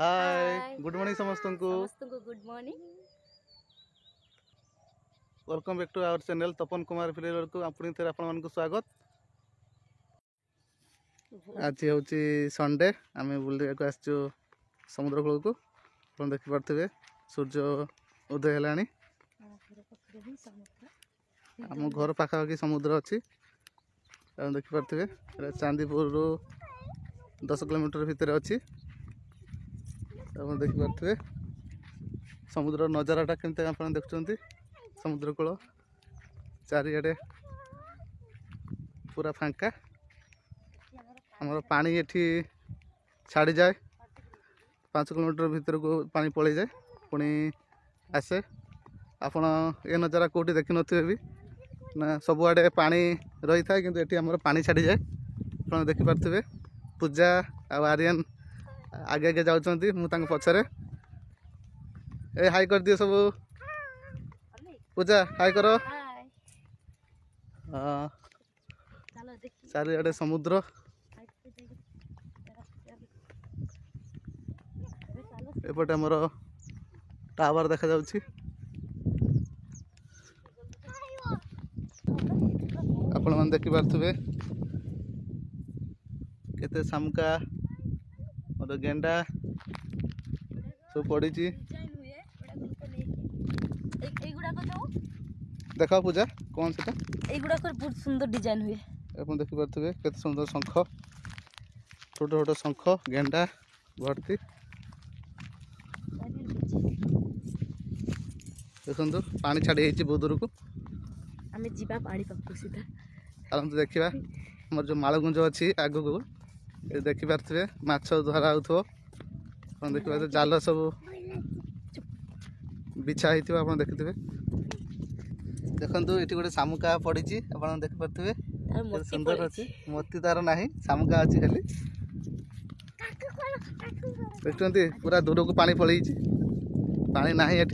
Hi good morning समस्त को good morning. Welcome back to our channel Tapan Kumar फिलेर को पुणी थे आपण स्वागत। आज हूँ संडे आम बुलवाक आसचु समुद्र कूल को आप देखिपे सूर्य उदय है। आम घर पाखापाखि समुद्र अच्छी देखिपे चांदीपुर 10 किलोमीटर भितर अच्छी देखिपे समुद्र नजाराटा केमती आप देखुं समुद्र कूल चारिआडे पूरा फांका आमर पानी एठी छाड़ी जाए 5 किलोमीटर भितर को पानी पलि जाए पुणी आसे आपण ए नजारा कौटी देखि नथिबे भी ना सबुआडे पानी रही था किंतु एठी हमर पानी छाड़ी जाए आप देखिपे पूजा आर्यन आगे आगे जाऊँगी मु पछरे ए हाई कर दिए सब पूजा हाई कर चारिआडे समुद्र एपटे आमर टावर देखा जाउछि आपण मन देखि पारथुबे केते सामका और गेंडा सब पड़ी देख पूजा कौन से बहुत सुंदर डिजाइन हुए आप देखिपे केते सुंदर शंख छोट छोट शंख गेंडा भर्ती देखो पानी छाड़ी बहुत दूर को आमे जीवा पानी पक्को सीधा चलते देखा आम जो मालगुंज अच्छी आग को ये देखिपे माछ धरा हो देखिए जाल सब बिछा होता आप देखिथे देखो ये गोटे शामुका पड़ी आप देखिपे सुंदर अच्छी मोती तार ना शामुका अच्छी खाली देखते पूरा दूर को पानी पलि पानी ना ये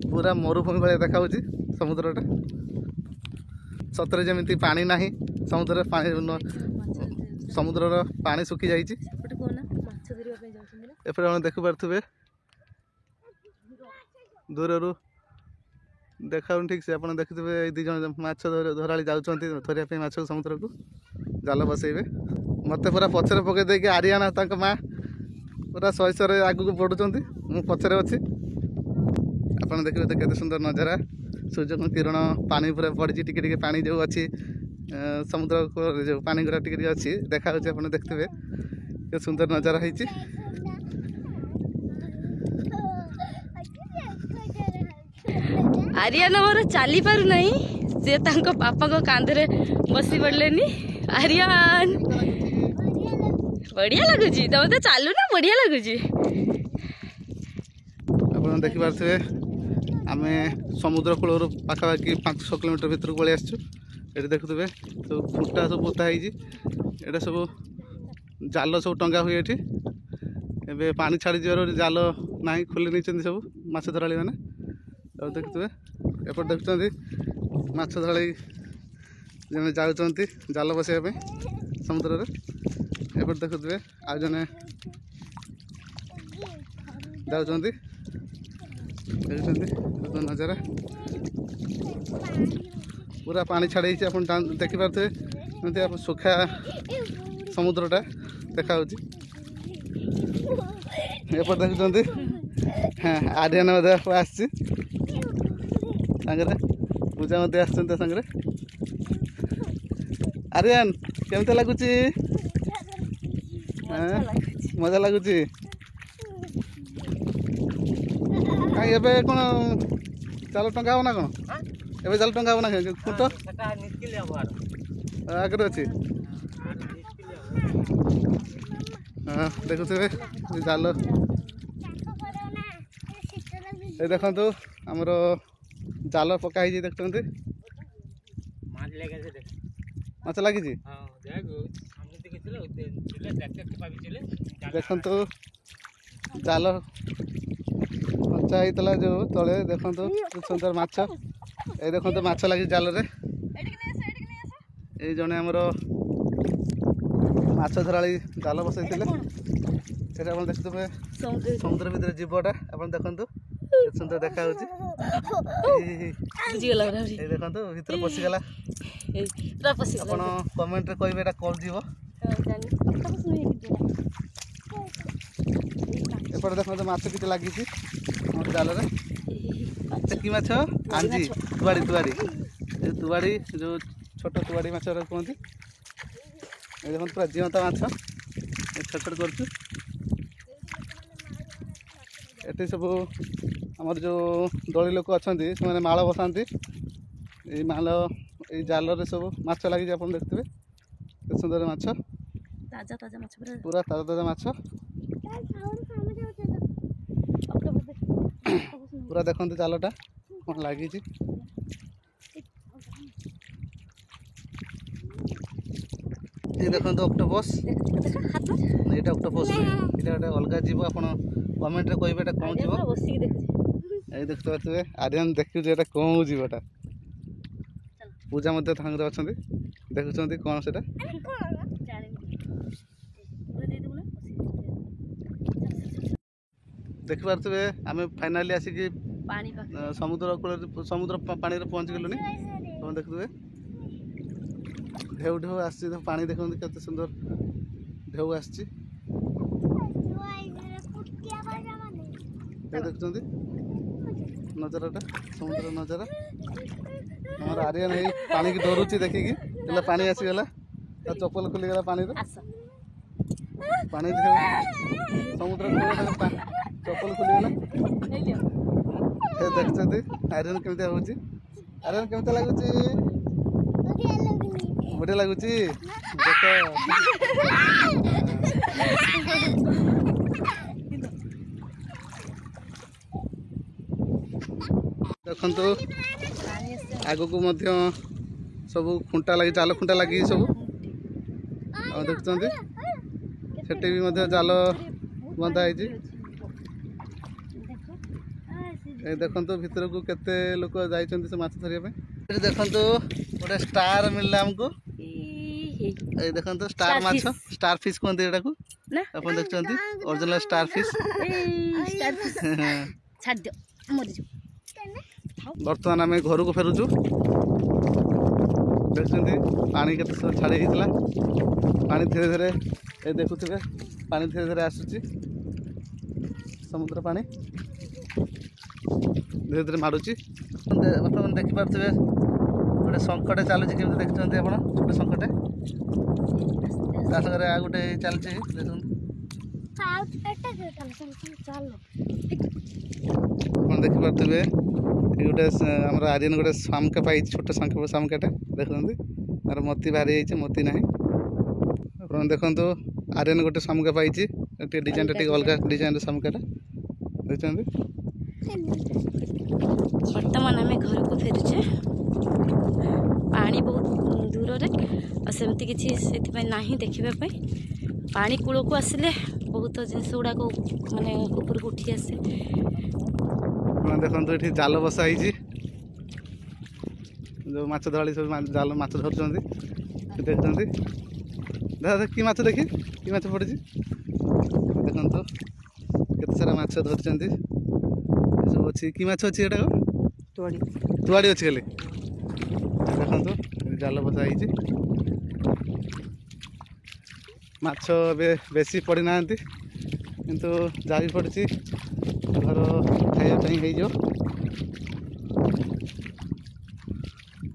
पूरा मरुभूमि भाई देखा समुद्रटा सतरे जमी पानी ना समुद्र पानी समुद्र पानी सुखी जाइए एपटे देखिपे दूर देखा ठीक से आप देखिए दीज माछ धराली जाऊँगी माछ समुद्र को जाल बसैबे मत पूरा पचर पकई देके आर्याना माँ पूरा शैशव आग को बढ़ुं मु पचरे अच्छी आप देखिए तो केते सुंदर नजारा सूर्य किरण पानी पूरा पड़ी टिके पानी जो अच्छी समुद्र जो पानी गुड़ा टिके अच्छी देखा आप देखते के सुंदर नजारा है। आर्यन मोर चली पार नहीं से तांको पापा को कांधरे बसी पड़लेनी आर्यन बढ़िया लगुच तुम तो चालू ना बढ़िया लगुच आप देखिपे आम समुद्र कूल पाखापाखि 500 किलोमीटर भर को पलि आसचु ये देखुए सब फुटा सब पोता है सब जाल सब टंगा हुए ये पानी छाड़ी जीवर जाल ना खोली नहीं सब माछ धराली मैंने और देखुए एपट देखुं माछ धराली जने जाऊँगी जाल बसैया समुद्र एपट देखुए आज जने जाऊँगी देखते नजारा पूरा पानी छाड़ी आप देखिपे आप सुखा समुद्रटा देखा एपट देखुं हाँ आर्यन आसी पूजा आसंगे आर्यन केमती लगुच मजा लगुच कहीं कौन जाल टंगा हो ना कौन ए जाल टंगा हो ना फुट आगे अच्छी हाँ देखुए जाल ये देखो आमर जाल पकाई देखते माछ लगी देखो जाल कच्चा होता जो तले देखो सुंदर माछ ये देखो माछ लगी जाल रे ये जड़े आमर माछ धराली जाल बसई এটা ଆପଣ ଦେଖୁଥିବେ ସମୁଦ୍ର ସମୁଦ୍ର ଭିତରେ ଜୀବଟା ଆପଣ ଦେଖନ୍ତୁ ସୁନ୍ଦର ଦେଖାଯାଉଛି। ବୁଝିଗଲା ପୁରା ଏଇ ଦେଖନ୍ତୁ ଭିତରେ ପଶିଗଲା। ପୁରା ପଶିଗଲା। ଆପଣ କମେଣ୍ଟରେ କହିବେ ଏଇଟା କ'ଣ ଯିବ। ଏପଟେ ଦେଖନ୍ତୁ ମାଛ କିଛି ଲାଗିଛି ଆମ ଜାଲରେ। କି ମାଛ? ଆଞ୍ଜି, ତୁଆଡ଼ି ତୁଆଡ଼ି ତୁଆଡ଼ି ଯେଉଁ ଛୋଟ ତୁଆଡ଼ି ମାଛ କୁହନ୍ତି। ଏ ଦେଖନ୍ତୁ ପୁରା ଜିଅନ୍ତା ମାଛ ଛୋଟ ଛୋଟ କରୁଛୁ। ଏଠି ସବୁ ଆମର ଯେଉଁ ଦଳି ଲୋକ ଅଛନ୍ତି ସେମାନେ ମାଳ ବସାନ୍ତି। ଏଇ ମାଳ ଏଇ ଜାଲରେ ସବୁ ମାଛ ଲାଗିଛି ଆପଣ ଦେଖୁଥିବେ କେତେ ସୁନ୍ଦର ମାଛ, ତାଜା ତାଜା ମାଛ ପୁରା ତାଜା ତାଜା ମାଛ। ପୁରା ଦେଖନ୍ତୁ ଜାଲଟା କ'ଣ ଲାଗିଛି। এই ଦେଖନ୍ତୁ ଅକ୍ଟୋପସ୍। ଏଇଟା ଅକ୍ଟୋପସ୍ ନୁହେଁ, ଏଇଟା ଗୋଟେ ଅଲଗା ଯିବ। ଆପଣ କମେଣ୍ଟରେ କହିବେ ଏଇଟା କ'ଣ ଯିବ। ଏଇ ଦେଖିପାରୁଥିବେ ଆର୍ୟନ୍ ଦେଖୁଛି ଏଇଟା କ'ଣ ଯିବଟା। ପୂଜା ମଧ୍ୟ ସାଙ୍ଗରେ ଅଛନ୍ତି ଦେଖୁଛନ୍ତି କ'ଣ ସେଟା। ଦେଖିପାରୁଥିବେ ଆମେ ଫାଇନାଲି ଆସିକି ସମୁଦ୍ର କୂଳରେ ସମୁଦ୍ର ପାଣିରେ ପହଞ୍ଚିଗଲୁଣି। ଆପଣ ଦେଖୁଥିବେ ଢେଉ ଢେଉ ଆସିଛି ପାଣି ଦେଖନ୍ତୁ କେତେ ସୁନ୍ଦର ଢେଉ ଆସିଛି। ଦେଖୁଛନ୍ତି ନଜରଟା ସମୁଦ୍ର ନଜର। ଆମର ଆର୍ୟନ୍ ହେଇ ପାଣିକି ଡରୁଛି ଦେଖିକି, ହେଲେ ପାଣି ଆସିଗଲା ତା ଚପଲ ଖୋଲିଗଲା ପାଣିରେ। ପାଣି ସମୁଦ୍ର ଚପଲ ଖୋଲିଗଲା। ଦେଖୁଛନ୍ତି ଆର୍ୟନ୍ କେମିତି ହଉଛି। ଆର୍ୟନ୍ କେମିତି ଲାଗୁଛି? ବଢ଼ିଆ ଲାଗୁଛି ଦେଖ। ଦେଖନ୍ତୁ ଆଗକୁ ମଧ୍ୟ ସବୁ ଖୁଣ୍ଟା ଲାଗି ଜାଲ ଖୁଣ୍ଟା ଲାଗିଛି ସବୁ। ଆଉ ଦେଖୁଛନ୍ତି ସେଠି ବି ମଧ୍ୟ ଜାଲ ବନ୍ଧା ହେଇଛି। এই ଦେଖନ୍ତୁ ଭିତରକୁ କେତେ ଲୋକ ଯାଇଛନ୍ତି ସେ ମାଛ ଧରିବା ପାଇଁ। ଏଠି ଦେଖନ୍ତୁ ଗୋଟେ ଷ୍ଟାର ମିଳିଲା ଆମକୁ। এই ଦେଖନ୍ତୁ ଷ୍ଟାର ମାଛ, ଷ୍ଟାର ଫିସ୍ କୁହନ୍ତି ଏଟାକୁ। ଆପଣ ଦେଖୁଛନ୍ତି ଅରିଜିନାଲ ଷ୍ଟାର ଫିସ୍। ବର୍ତ୍ତମାନ ଆମେ ଘରକୁ ଫେରୁଛୁ। ଦେଖୁଛନ୍ତି ପାଣି କେତେ ଛାଡ଼ି ହେଇଥିଲା। ପାଣି ଧୀରେ ଧୀରେ ଏ ଦେଖୁଥିବେ ପାଣି ଧୀରେ ଧୀରେ ଆସୁଛି। ସମୁଦ୍ର ପାଣି ଧୀରେ ଧୀରେ ମାଡ଼ୁଛି। ବର୍ତ୍ତମାନ ଦେଖିପାରୁଥିବେ ଗୋଟେ ଶଙ୍ଖଟେ ଚାଲୁଛି କେମିତି ଦେଖୁଛନ୍ତି ଆପଣ। ଗୋଟେ ଶଙ୍ଖଟେ ତା ସାଙ୍ଗରେ ଆଉ ଗୋଟେ ଚାଲିଛି ଦେଖନ୍ତୁ। ଆପଣ ଦେଖିପାରୁଥିବେ ଏଇ ଗୋଟେ ଆମର ଆର୍ୟନ୍ ଗୋଟେ ଶାମୁକା ପାଇଛି, ଛୋଟ ଶାମୁକାଟେ ଦେଖୁଛନ୍ତି। ତାର ମୋତି ବାହାରି ଯାଇଛି, ମୋତି ନାହିଁ। ଆପଣ ଦେଖନ୍ତୁ ଆର୍ୟନ୍ ଗୋଟେ ଶାମୁକା ପାଇଛି, ଟିକେ ଡିଜାଇନଟା ଟିକେ ଅଲଗା ଡିଜାଇନର ଶାମୁକାଟା ଦେଖୁଛନ୍ତି। ବର୍ତ୍ତମାନ ଆମେ ଘରକୁ ଫେରୁଛେ। ପାଣି ବହୁତ ଦୂରରେ ଆଉ ସେମିତି କିଛି ସେଥିପାଇଁ ନାହିଁ ଦେଖିବା ପାଇଁ। ପାଣି କୂଳକୁ ଆସିଲେ ବହୁତ ଜିନିଷ ଗୁଡ଼ାକ ମାନେ ଉପରକୁ ଉଠି ଆସେ। ଆପଣ ଦେଖନ୍ତୁ ଏଠି ଜାଲ ବସା ହେଇଛି। ଯେଉଁ ମାଛ ଧରାଳି ସବୁ ଜାଲ ମାଛ ଧରୁଛନ୍ତି ଦେଖୁଛନ୍ତି। ଦାଦା କି ମାଛ ଦେଖି କି ମାଛ ପଡ଼ିଛି ଦେଖନ୍ତୁ କେତେ ସାରା ମାଛ ଧରିଛନ୍ତି। ଏସବୁ ଅଛି କି ମାଛ ଅଛି ଏଟା? ତୁଆଡ଼ି ଅଛି ଖାଲି। ଦେଖନ୍ତୁ ଜାଲ ବସା ହେଇଛି। ମାଛ ଏବେ ବେଶୀ ପଡ଼ିନାହାନ୍ତି କିନ୍ତୁ ଯାଇ ପଡ଼ିଛି ଘର ଖାଇବା ପାଇଁ ହେଇଯିବ।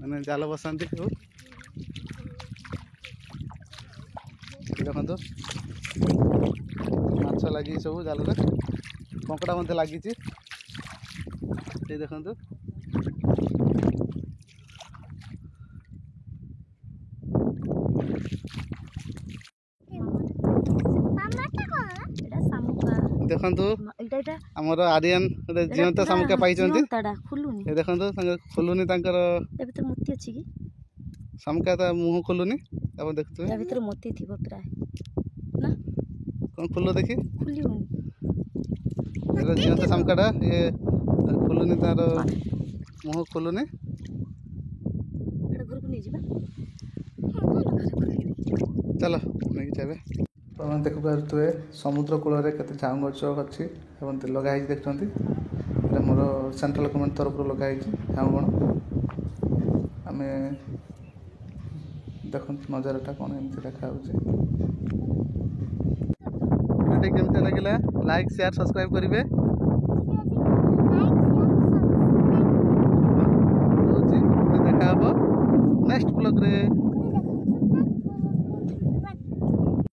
ମାନେ ଜାଲ ବସାନ୍ତି ସବୁ। ଦେଖନ୍ତୁ ମାଛ ଲାଗିଛି ସବୁ ଜାଲରେ, କଙ୍କଡ଼ା ମଧ୍ୟ ଲାଗିଛି। এই ଦେଖନ୍ତୁ ଦେଖନ୍ତୁ ଆମର ଆର୍ୟନ୍ ଗୋଟେ ଜିଅନ୍ତା ଶାମୁକା ପାଇଛନ୍ତି। ଏ ଦେଖନ୍ତୁ ତାଙ୍କର ଖୋଲୁନି, ତାଙ୍କର ମୋତି ଅଛି କି ଶାମୁକା ତା ମୁହଁ ଖୋଲୁନି। ଆପଣ ଦେଖୁଥିବେ ତା ଭିତରେ ମୋତି ଥିବ ପ୍ରାୟ ନା କ'ଣ ଖୋଲ ଦେଖି ଖୋଲି ହଉନି। ଏଟା ଜିଅନ୍ତା ଶାମୁକାଟା ଇଏ ଖୋଲୁନି, ତାର ମୁହଁ ଖୋଲୁନି। ଘରକୁ ନେଇଯିବା ଚାଲ ନେଇକି ଚାଲେ। ଆପଣ ଦେଖିପାରୁଥିବେ ସମୁଦ୍ର କୂଳରେ କେତେ ଝାଉଁ ଗଛ ଅଛି ଏବଂ ଲଗା ହେଇଛି ଦେଖୁଛନ୍ତି। ଏଇଟା ମୋର ସେଣ୍ଟ୍ରାଲ ଗଭର୍ଣ୍ଣମେଣ୍ଟ ତରଫରୁ ଲଗା ହେଇଛି ଝାଉଁ ବଣ। ଆମେ ଦେଖନ୍ତୁ ନଜାରାଟା କ'ଣ ଏମିତି ଦେଖାଯାଉଛି। କେମିତି ଲାଗିଲା ଲାଇକ୍ ସେୟାର ସବସ୍କ୍ରାଇବ୍ କରିବେ।